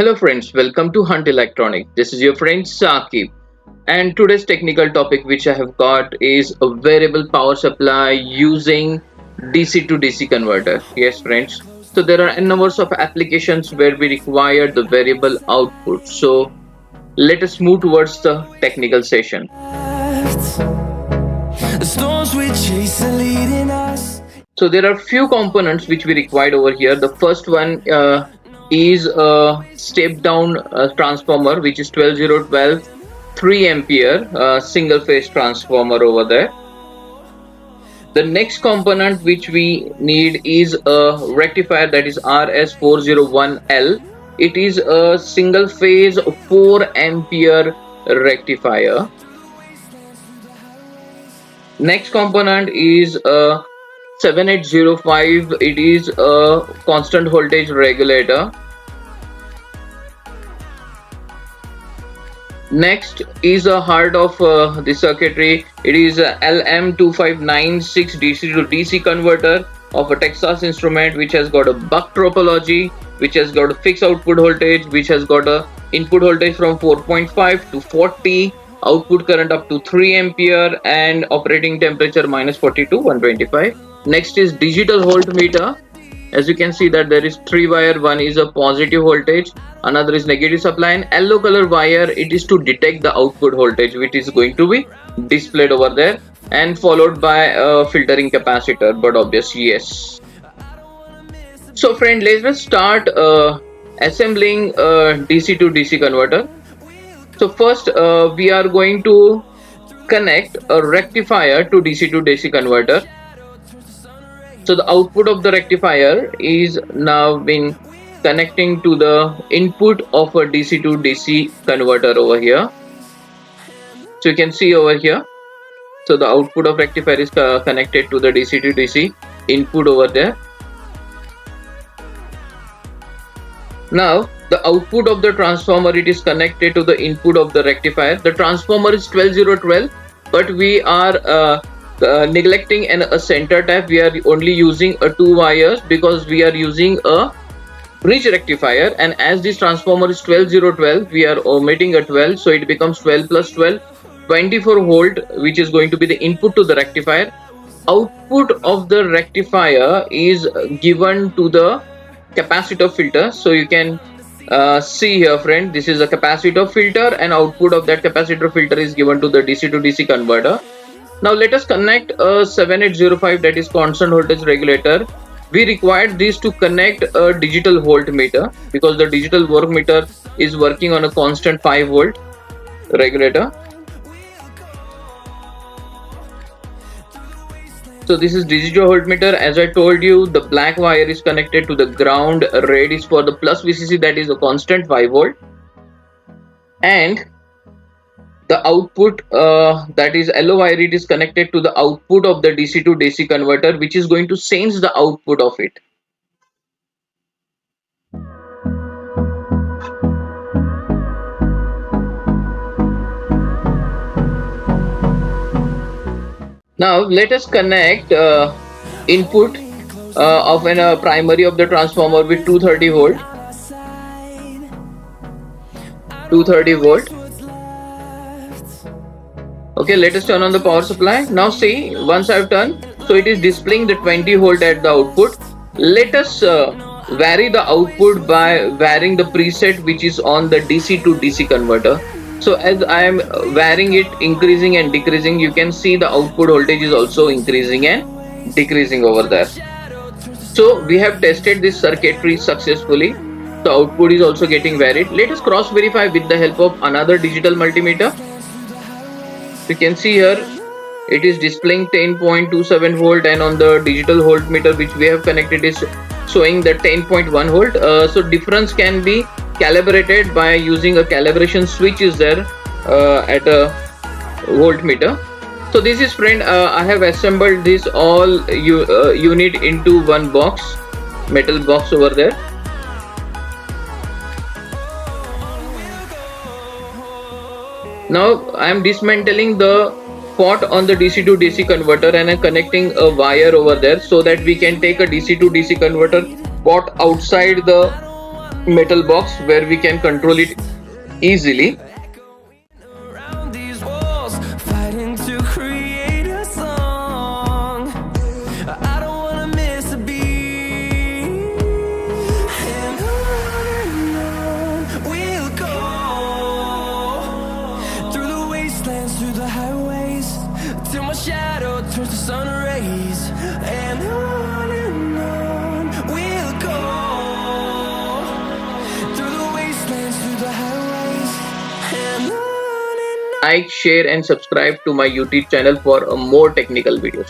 Hello friends, welcome to Hunt Electronic. This is your friend Saqib. And today's technical topic which I have got is a variable power supply using DC to DC converter. Yes friends. So there are a numbers of applications where we require the variable output. So let us move towards the technical session. The storms we chase are leading us. So there are few components which we required over here. The first one is a step down transformer which is 12012 3 ampere single phase transformer over there. The next component which we need is a rectifier, that is RS401L. It is a single phase 4 ampere rectifier. Next component is a 7805. It is a constant voltage regulator. Next is a heart of the circuitry. It is a LM2596 DC to DC converter of a Texas Instrument, which has got a buck topology, which has got a fixed output voltage, which has got a input voltage from 4.5 to 40, output current up to 3 ampere, and operating temperature -40 to 125. Next is digital voltmeter. As you can see that there is 3 wire. One is a positive voltage, another is negative supply, and yellow color wire, it is to detect the output voltage which is going to be displayed over there, and followed by a filtering capacitor, but obvious yes. So friend, let's start assembling a DC to DC converter. So first we are going to connect a rectifier to DC to DC converter. So the output of the rectifier is now been connecting to the input of a DC to DC converter over here. So you can see over here. So the output of rectifier is connected to the DC to DC input over there. Now the output of the transformer, it is connected to the input of the rectifier. The transformer is 12012, but we are neglecting a center tap. We are only using a 2 wires because we are using a bridge rectifier, and as this transformer is 12012, we are omitting a 12, so it becomes 12 plus 12, 24 volt, which is going to be the input to the rectifier. Output of the rectifier is given to the capacitor filter. So you can see here friend, this is a capacitor filter, and output of that capacitor filter is given to the DC to DC converter. Now let us connect a 7805, that is constant voltage regulator. We required this to connect a digital voltmeter because the digital voltmeter is working on a constant 5 volt regulator. So this is digital voltmeter. As I told you, the black wire is connected to the ground, red is for the plus VCC, that is a constant 5 volt, and the output, that is yellow wire, it is connected to the output of the DC to DC converter, which is going to sense the output of it. Now let us connect input of a primary of the transformer with 230 volt. 230 volt. Okay, let us turn on the power supply. Now see, once I have turned, so it is displaying the 20 volt at the output. Let us vary the output by varying the preset which is on the DC to DC converter. So as I am varying it, increasing and decreasing, you can see the output voltage is also increasing and decreasing over there. So we have tested this circuitry successfully. The output is also getting varied. Let us cross verify with the help of another digital multimeter. You can see here it is displaying 10.27 volt, and on the digital voltmeter which we have connected is showing the 10.1 volt. So difference can be calibrated by using a calibration switch is there at a voltmeter. So this is friend, I have assembled this all unit into one box, metal box over there. Now I am dismantling the pot on the DC to DC converter and I'm connecting a wire over there so that we can take a DC to DC converter pot outside the metal box where we can control it easily. Around these walls, fighting to create a song. I don't wanna miss a beat. And on we'll go, through the wastelands, through the highways, till my shadow turns to sun rays. And on we'll go, through the wastelands, through the highways, and on. Like, share and subscribe to my YouTube channel for more technical videos.